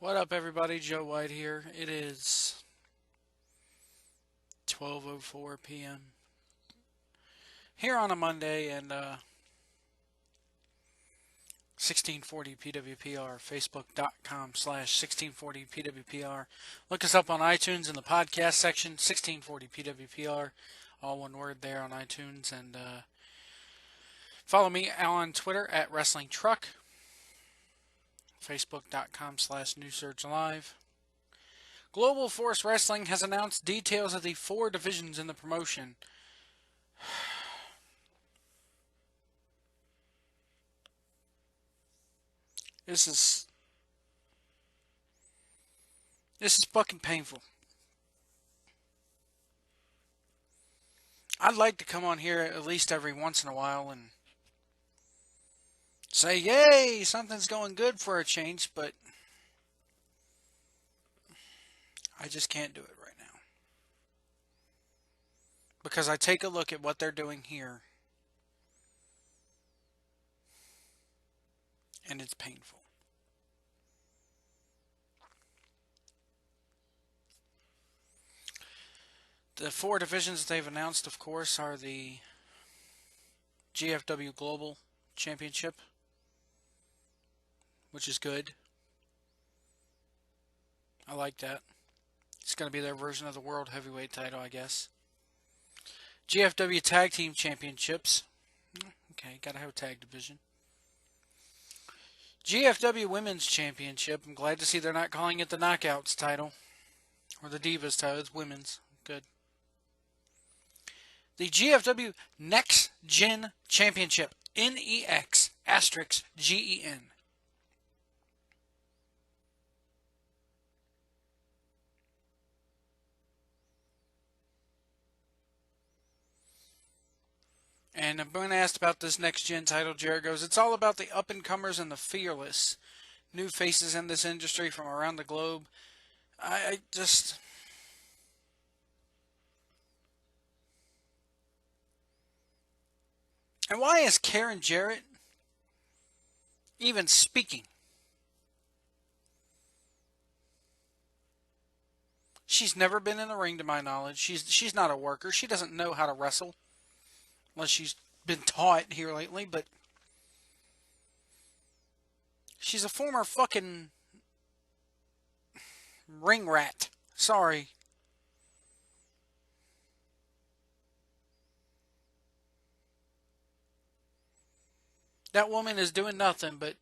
What up, everybody? Joe White here. It is 12:04 p.m. here on a Monday, and 1640 PWPR, Facebook.com/1640 PWPR. Look us up on iTunes in the podcast section, 1640 PWPR, all one word there on iTunes, and follow me on Twitter at Wrestling Truck, Facebook.com/New Search Live. Global Force Wrestling has announced details of the 4 divisions in the promotion. This is fucking painful. I'd like to come on here at least every once in a while and say, yay, something's going good for a change, but I just can't do it right now. Because I take a look at what they're doing here, and it's painful. The 4 divisions they've announced, of course, are the GFW Global Championship, which is good. I like that. It's going to be their version of the World Heavyweight title, I guess. GFW Tag Team Championships. Okay, gotta have a tag division. GFW Women's Championship. I'm glad to see they're not calling it the Knockouts title. Or the Divas title. It's women's. Good. The GFW Next Gen Championship. NEX asterisk GEN. And when asked about this next gen title, Jarrett goes, it's all about the up and comers and the fearless. New faces in this industry from around the globe. I just. And why is Karen Jarrett even speaking? She's never been in the ring to my knowledge. She's not a worker. She doesn't know how to wrestle. Unless she's been taught here lately, but she's a former fucking ring rat. Sorry. That woman is doing nothing but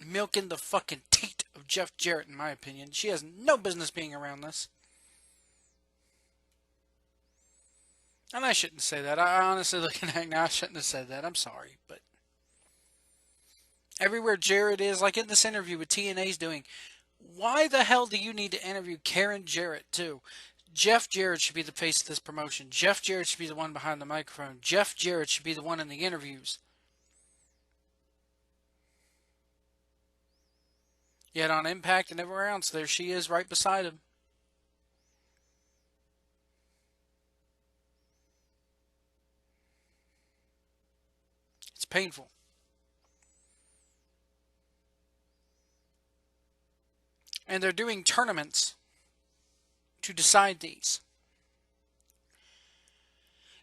milking the fucking teat of Jeff Jarrett, in my opinion. She has no business being around this. And I shouldn't say that. I honestly, looking at it now, I shouldn't have said that. I'm sorry, but everywhere Jarrett is, like in this interview with TNA's doing, why the hell do you need to interview Karen Jarrett too? Jeff Jarrett should be the face of this promotion. Jeff Jarrett should be the one behind the microphone. Jeff Jarrett should be the one in the interviews. Yet on Impact and everywhere else, there she is right beside him. It's painful. And they're doing tournaments to decide these.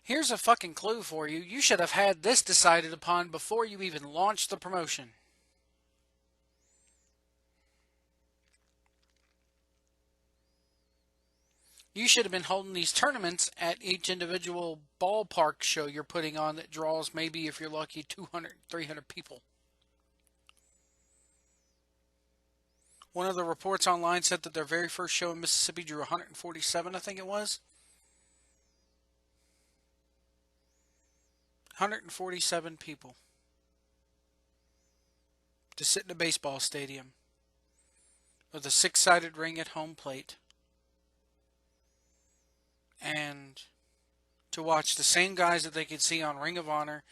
Here's a fucking clue for you. You should have had this decided upon before you even launched the promotion. You should have been holding these tournaments at each individual ballpark show you're putting on that draws maybe, if you're lucky, 200, 300 people. One of the reports online said that their very first show in Mississippi drew 147, I think it was. 147 people to sit in a baseball stadium with a 6-sided ring at home plate and to watch the same guys that they could see on Ring of Honor,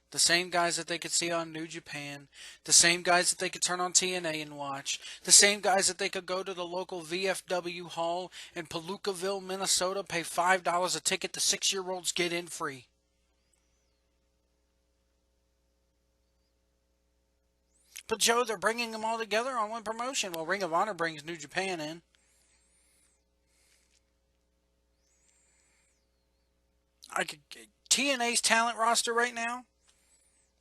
the same guys that they could see on New Japan, the same guys that they could turn on TNA and watch, the same guys that they could go to the local VFW hall in Palookaville, Minnesota, pay $5 a ticket, the 6-year-olds get in free. But Joe, they're bringing them all together on one promotion. Well, Ring of Honor brings New Japan in. I could TNA's talent roster right now.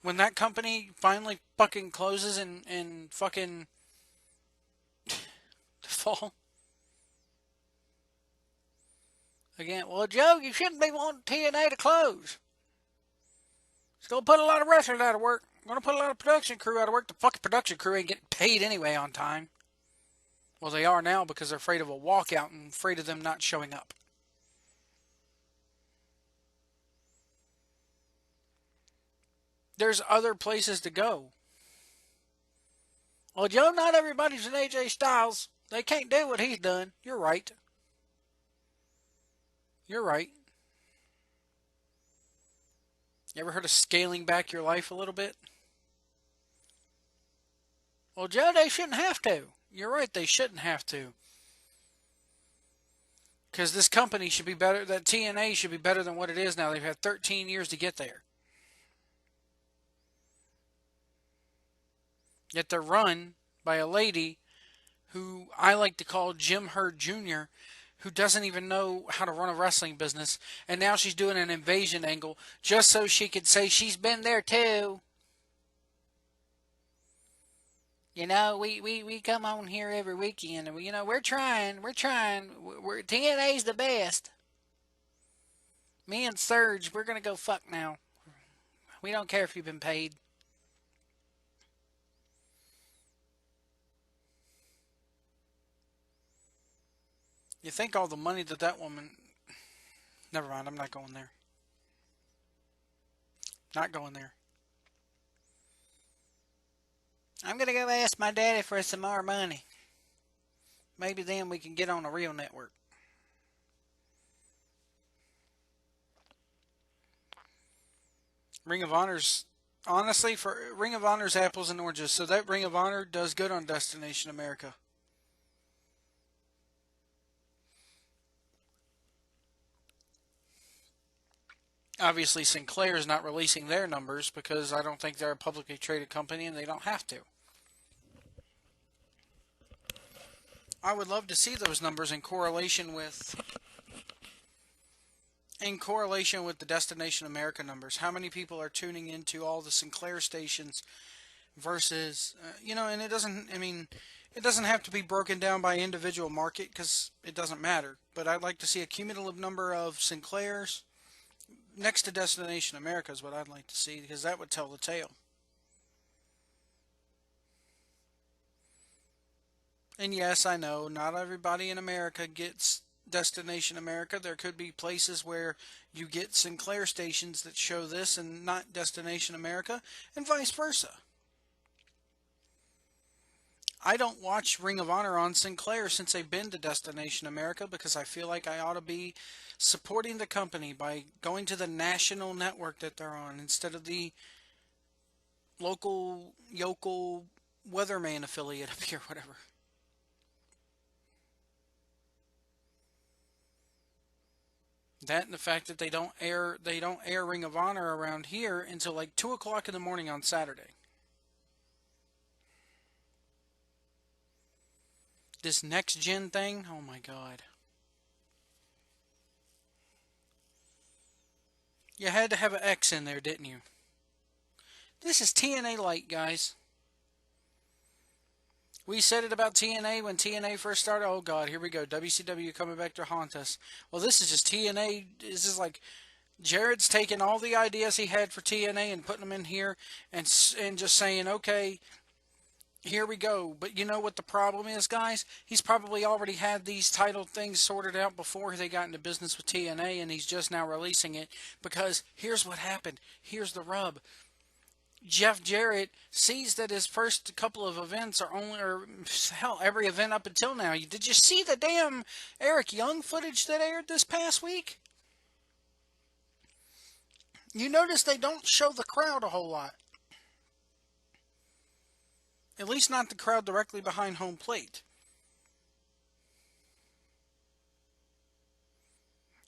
When that company finally fucking closes and fucking fall again. Well, Joe, you shouldn't be wanting TNA to close. It's gonna put a lot of wrestlers out of work. Gonna put a lot of production crew out of work. The fucking production crew ain't getting paid anyway on time. Well, they are now because they're afraid of a walkout and afraid of them not showing up. There's other places to go. Well, Joe, not everybody's an AJ Styles. They can't do what he's done. You're right. You're right. You ever heard of scaling back your life a little bit? Well, Joe, they shouldn't have to. You're right, they shouldn't have to. Because this company should be better, that TNA should be better than what it is now. They've had 13 years to get there. Yet they're run by a lady who I like to call Jim Herd Jr., who doesn't even know how to run a wrestling business. And now she's doing an invasion angle just so she could say she's been there too. You know, we come on here every weekend, and we're trying. TNA's the best. Me and Surge, we're gonna go fuck now. We don't care if you've been paid. You think all the money that woman... Never mind, I'm not going there. Not going there. I'm gonna go ask my daddy for some more money. Maybe then we can get on a real network. Ring of Honor's... Honestly, for Ring of Honor's apples and oranges. So that Ring of Honor does good on Destination America. Obviously, Sinclair is not releasing their numbers because I don't think they're a publicly traded company and they don't have to. I would love to see those numbers in correlation with the Destination America numbers. How many people are tuning into all the Sinclair stations versus and it doesn't have to be broken down by individual market because it doesn't matter. But I'd like to see a cumulative number of Sinclairs next to Destination America is what I'd like to see because that would tell the tale. And yes, I know not everybody in America gets Destination America. There could be places where you get Sinclair stations that show this and not Destination America, and vice versa. I don't watch Ring of Honor on Sinclair since they've been to Destination America because I feel like I ought to be supporting the company by going to the national network that they're on instead of the local yokel weatherman affiliate up here, whatever. That and the fact that they don't air Ring of Honor around here until like 2 o'clock in the morning on Saturday. This next gen thing, oh my god. You had to have an X in there, didn't you? This is TNA Light, guys. We said it about TNA when TNA first started. Oh god, here we go. WCW coming back to haunt us. Well, this is just TNA. This is like Jared's taking all the ideas he had for TNA and putting them in here and just saying, okay, here we go. But you know what the problem is, guys? He's probably already had these title things sorted out before they got into business with TNA, and he's just now releasing it because here's what happened. Here's the rub. Jeff Jarrett sees that his first couple of events are hell, every event up until now. Did you see the damn Eric Young footage that aired this past week? You notice they don't show the crowd a whole lot. At least not the crowd directly behind home plate.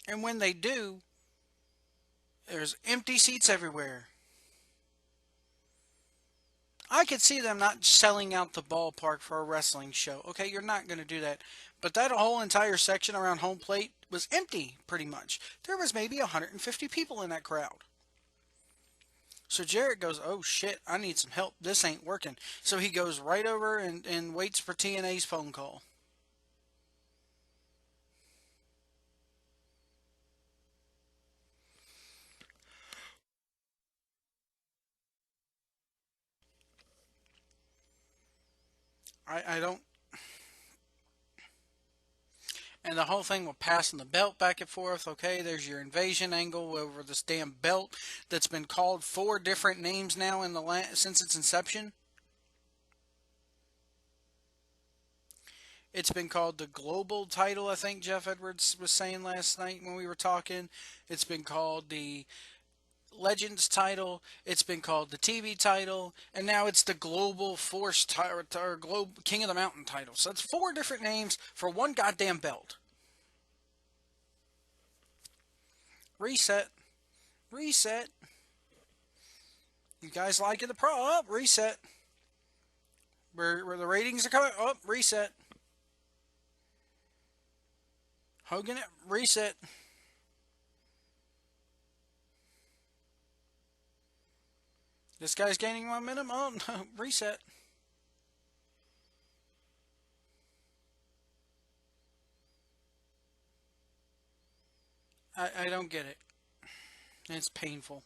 And when they do, there's empty seats everywhere. I could see them not selling out the ballpark for a wrestling show. Okay, you're not going to do that. But that whole entire section around home plate was empty, pretty much. There was maybe 150 people in that crowd. So Jarrett goes, "Oh shit, I need some help. This ain't working." So he goes right over and waits for TNA's phone call. I don't. And the whole thing with passing the belt back and forth. Okay, there's your invasion angle over this damn belt that's been called four different names now in since its inception. It's been called the global title, I think Jeff Edwards was saying last night when we were talking. It's been called the Legends title. It's been called the TV title, and now it's the Global Force title or Globe King of the Mountain title. So it's four different names for one goddamn belt. Reset, reset. You guys liking the pro? Oh, reset. Where the ratings are coming? Oh, reset. Hogan, reset. This guy's gaining momentum. Oh no, reset. I don't get it. It's painful.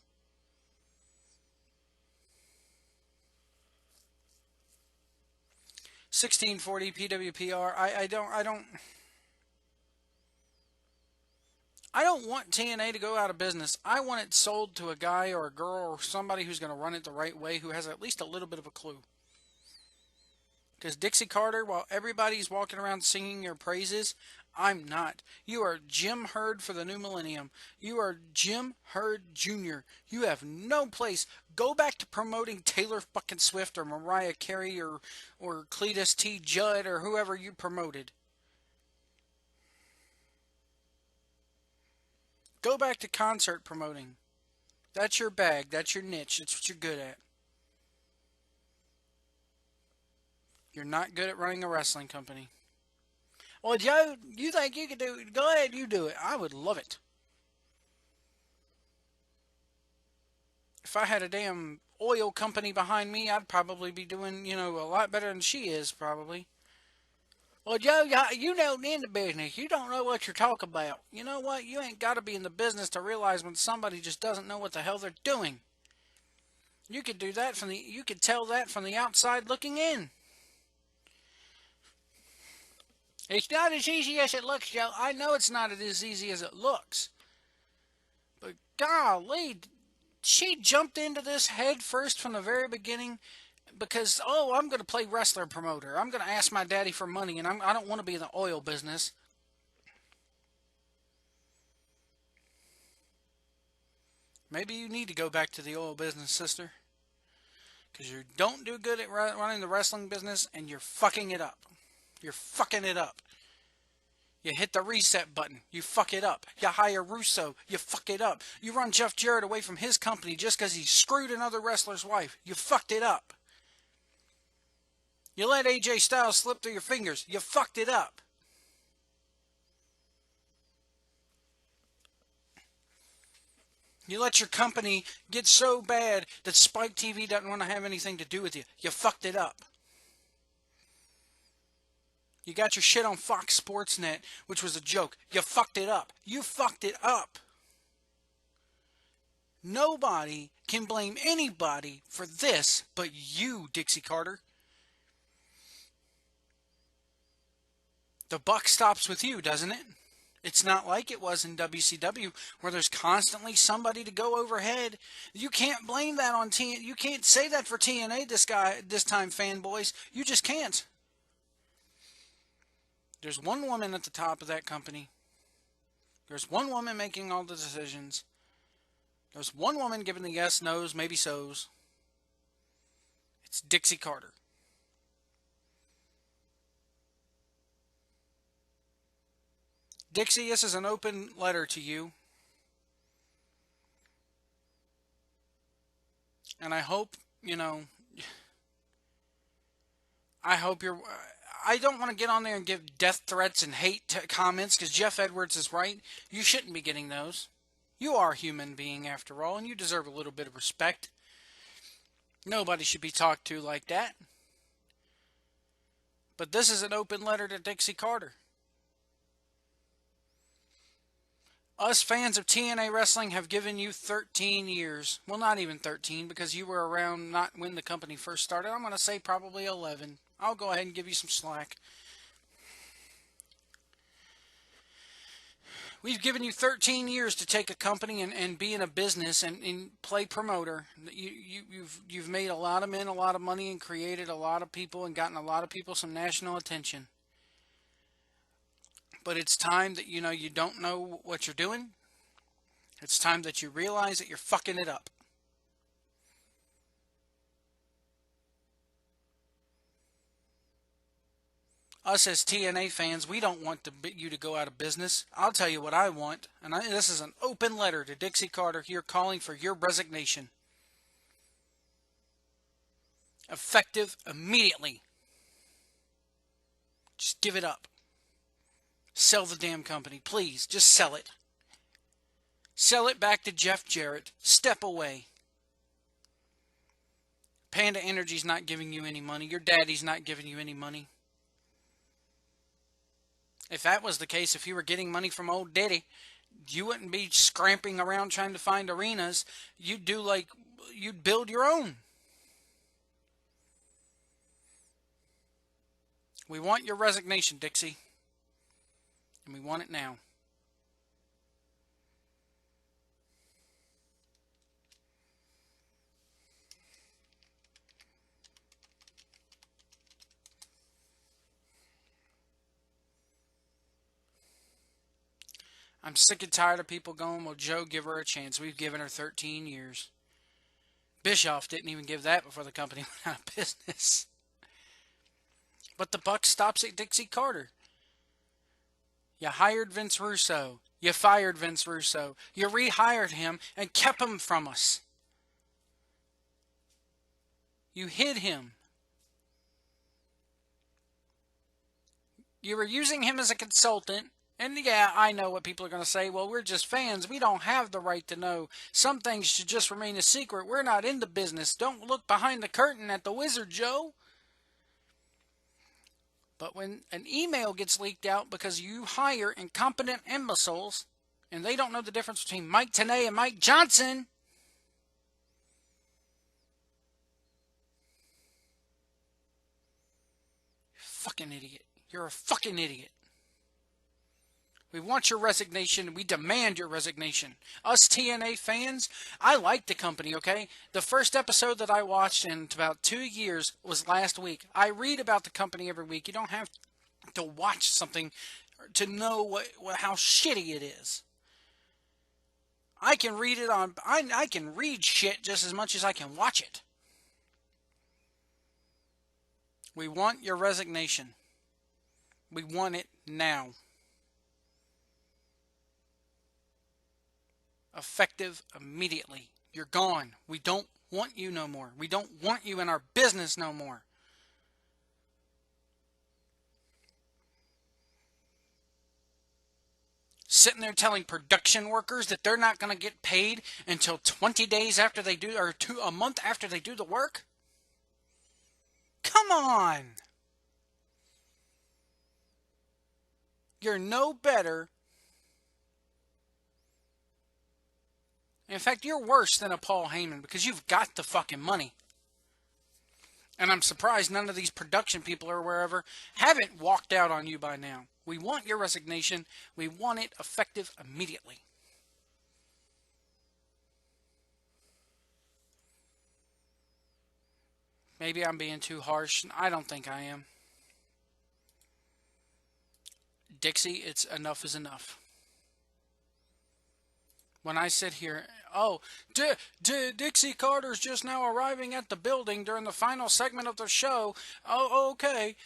1640 PWPR. I don't want TNA to go out of business. I want it sold to a guy or a girl or somebody who's going to run it the right way, who has at least a little bit of a clue. Because Dixie Carter, while everybody's walking around singing your praises, I'm not. You are Jim Herd for the new millennium. You are Jim Herd Jr. You have no place. Go back to promoting Taylor fucking Swift or Mariah Carey or Cletus T. Judd or whoever you promoted. Go back to concert promoting. That's your bag. That's your niche. That's what you're good at. You're not good at running a wrestling company. Well, Joe, you think you could do it? Go ahead, you do it. I would love it. If I had a damn oil company behind me, I'd probably be doing, a lot better than she is, probably. Well, Joe, you don't in the business. You don't know what you're talking about. You know what? You ain't got to be in the business to realize when somebody just doesn't know what the hell they're doing. You could tell that from the outside looking in. It's not as easy as it looks, Joe. I know it's not as easy as it looks. But golly, she jumped into this head first from the very beginning because, oh, I'm going to play wrestler promoter. I'm going to ask my daddy for money, and I don't want to be in the oil business. Maybe you need to go back to the oil business, sister. Because you don't do good at running the wrestling business, and you're fucking it up. You're fucking it up. You hit the reset button. You fuck it up. You hire Russo. You fuck it up. You run Jeff Jarrett away from his company just because he screwed another wrestler's wife. You fucked it up. You let AJ Styles slip through your fingers. You fucked it up. You let your company get so bad that Spike TV doesn't want to have anything to do with you. You fucked it up. You got your shit on Fox Sports Net, which was a joke. You fucked it up. You fucked it up. Nobody can blame anybody for this but you, Dixie Carter. The buck stops with you, doesn't it? It's not like it was in WCW where there's constantly somebody to go overhead. You can't blame that on TNA. You can't say that for TNA this time, fanboys. You just can't. There's one woman at the top of that company. There's one woman making all the decisions. There's one woman giving the yes, no's, maybe so's. It's Dixie Carter. Dixie, this is an open letter to you. And I hope, I hope you're. I don't want to get on there and give death threats and hate comments because Jeff Edwards is right. You shouldn't be getting those. You are a human being after all, and you deserve a little bit of respect. Nobody should be talked to like that. But this is an open letter to Dixie Carter. Us fans of TNA Wrestling have given you 13 years. Well, not even 13 because you were around not when the company first started. I'm going to say probably 11. I'll go ahead and give you some slack. We've given you 13 years to take a company and be in a business and play promoter. You've made a lot of men a lot of money and created a lot of people and gotten a lot of people some national attention. But it's time that you don't know what you're doing. It's time that you realize that you're fucking it up. Us as TNA fans, we don't want you to go out of business. I'll tell you what I want, and this is an open letter to Dixie Carter here calling for your resignation. Effective immediately. Just give it up. Sell the damn company, please. Just sell it. Sell it back to Jeff Jarrett. Step away. Panda Energy's not giving you any money. Your daddy's not giving you any money. If that was the case, if you were getting money from old Diddy, you wouldn't be scramping around trying to find arenas. You'd build your own. We want your resignation, Dixie. And we want it now. I'm sick and tired of people going, well, Joe, give her a chance. We've given her 13 years. Bischoff didn't even give that before the company went out of business. But the buck stops at Dixie Carter. You hired Vince Russo. You fired Vince Russo. You rehired him and kept him from us. You hid him. You were using him as a consultant. And yeah, I know what people are going to say. Well, we're just fans. We don't have the right to know. Some things should just remain a secret. We're not in the business. Don't look behind the curtain at the Wizard, Joe. But when an email gets leaked out because you hire incompetent imbeciles and they don't know the difference between Mike Tenay and Mike Johnson, fucking idiot. You're a fucking idiot. We want your resignation. We demand your resignation. Us TNA fans, I like the company, okay? The first episode that I watched in about 2 years was last week. I read about the company every week. You don't have to watch something to know how shitty it is. I can read it on... I can read shit just as much as I can watch it. We want your resignation. We want it now. Effective immediately. You're gone. We don't want you no more. We don't want you in our business no more. Sitting there telling production workers that they're not going to get paid until 20 days after they do, or a month after they do the work? Come on! You're no better. In fact, you're worse than a Paul Heyman because you've got the fucking money. And I'm surprised none of these production people or wherever haven't walked out on you by now. We want your resignation. We want it effective immediately. Maybe I'm being too harsh. I don't think I am. Dixie, it's enough is enough. When I sit here, Dixie Carter's just now arriving at the building during the final segment of the show. Oh, okay.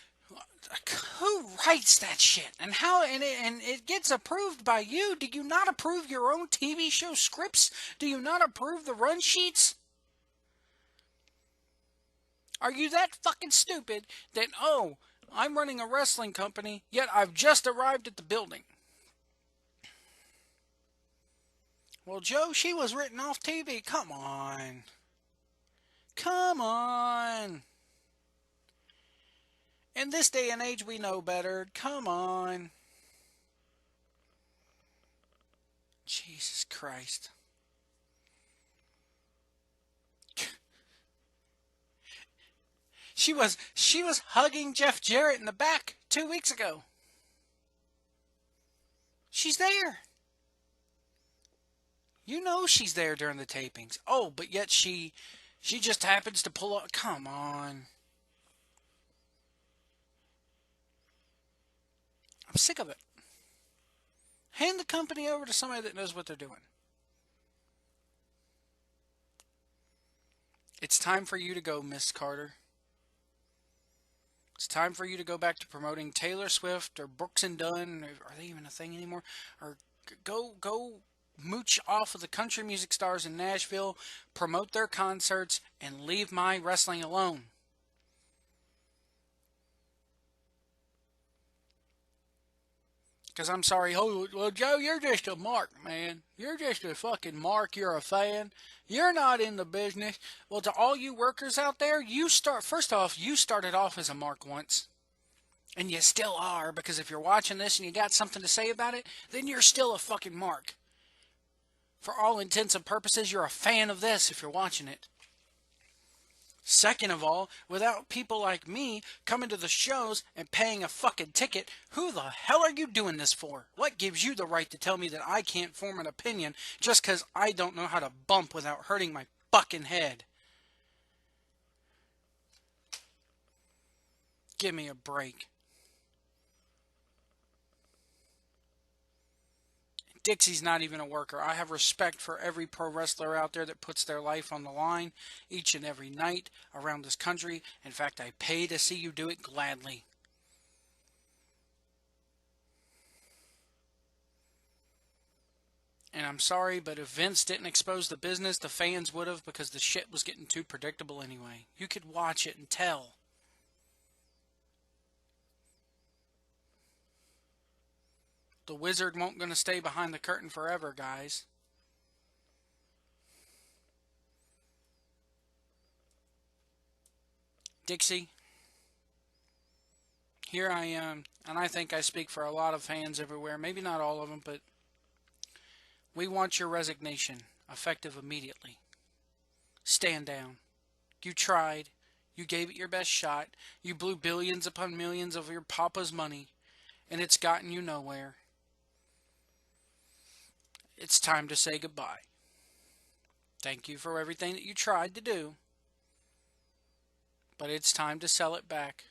Who writes that shit? And how? And it gets approved by you? Do you not approve your own TV show scripts? Do you not approve the run sheets? Are you that fucking stupid that, oh, I'm running a wrestling company, yet I've just arrived at the building? Well, Joe, she was written off TV. Come on. Come on. In this day and age, we know better. Come on. Jesus Christ. She was hugging Jeff Jarrett in the back 2 weeks ago. She's there. You know she's there during the tapings. Oh, but yet she just happens to pull up. Come on. I'm sick of it. Hand the company over to somebody that knows what they're doing. It's time for you to go, Miss Carter. It's time for you to go back to promoting Taylor Swift or Brooks and Dunn. Are they even a thing anymore? Or go mooch off of the country music stars in Nashville, promote their concerts, and leave my wrestling alone. Because I'm sorry, oh, well, Joe, you're just a mark, man. You're just a fucking mark. You're a fan. You're not in the business. Well, to all you workers out there, first off, you started off as a mark once. And you still are, because if you're watching this and you got something to say about it, then you're still a fucking mark. For all intents and purposes, you're a fan of this if you're watching it. Second of all, without people like me coming to the shows and paying a fucking ticket, who the hell are you doing this for? What gives you the right to tell me that I can't form an opinion just because I don't know how to bump without hurting my fucking head? Give me a break. Dixie's not even a worker. I have respect for every pro wrestler out there that puts their life on the line each and every night around this country. In fact, I pay to see you do it gladly. And I'm sorry, but if Vince didn't expose the business, the fans would have, because the shit was getting too predictable anyway. You could watch it and tell. The wizard won't gonna stay behind the curtain forever, guys. Dixie, here I am, and I think I speak for a lot of fans everywhere. Maybe not all of them, but we want your resignation, effective immediately. Stand down. You tried. You gave it your best shot. You blew billions upon millions of your papa's money, and it's gotten you nowhere. It's time to say goodbye. Thank you for everything that you tried to do, but it's time to sell it back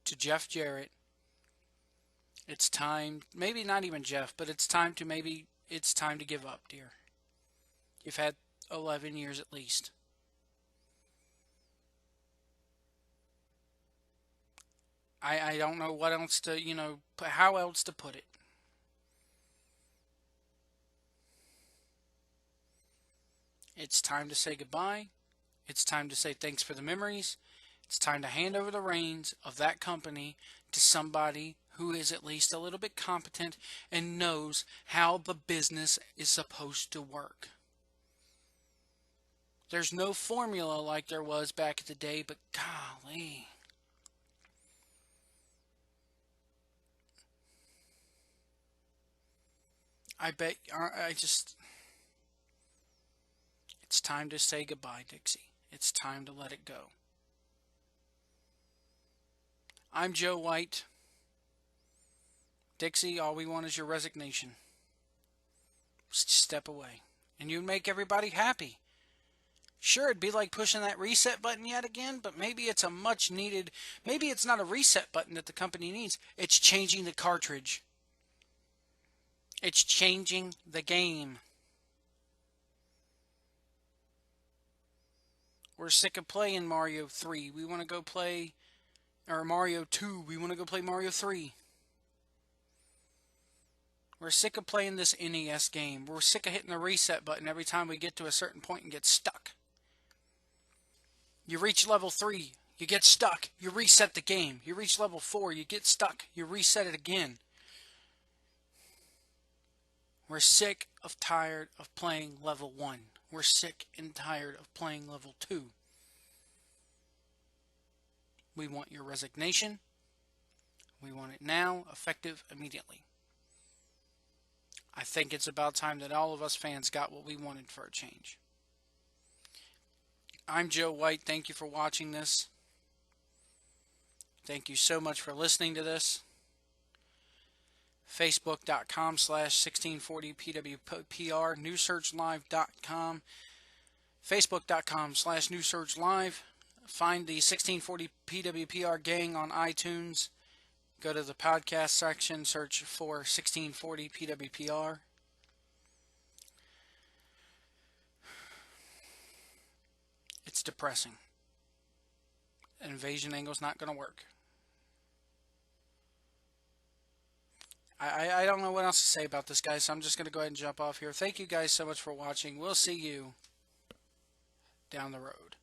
to Jeff Jarrett. It's time, maybe not even Jeff, but it's time to give up, dear. You've had 11 years at least. I don't know what else to, how else to put it. It's time to say goodbye. It's time to say thanks for the memories. It's time to hand over the reins of that company to somebody who is at least a little bit competent and knows how the business is supposed to work. There's no formula like there was back in the day, but golly. It's time to say goodbye, Dixie. It's time to let it go. I'm Joe White. Dixie, all we want is your resignation. Step away. And you make everybody happy. Sure, it'd be like pushing that reset button yet again, but maybe it's a much needed, maybe it's not a reset button that the company needs. It's changing the cartridge. It's changing the game. We're sick of playing Mario 3. We want to go play, or Mario 2. We want to go play Mario 3. We're sick of playing this NES game. We're sick of hitting the reset button every time we get to a certain point and get stuck. You reach level 3, you get stuck, you reset the game. You reach level 4, you get stuck, you reset it again. We're sick of tired of playing level 1. We're sick and tired of playing level 2. We want your resignation. We want it now, effective immediately. I think it's about time that all of us fans got what we wanted for a change. I'm Joe White. Thank you for watching this. Thank you so much for listening to this. Facebook.com/1640PWPR, NewSearchLive.com, Facebook.com/NewSearchLive. Find the 1640 PWPR gang on iTunes. Go to the podcast section, search for 1640 PWPR. It's depressing. An invasion angle's not going to work. I don't know what else to say about this, guys, so I'm just going to go ahead and jump off here. Thank you guys so much for watching. We'll see you down the road.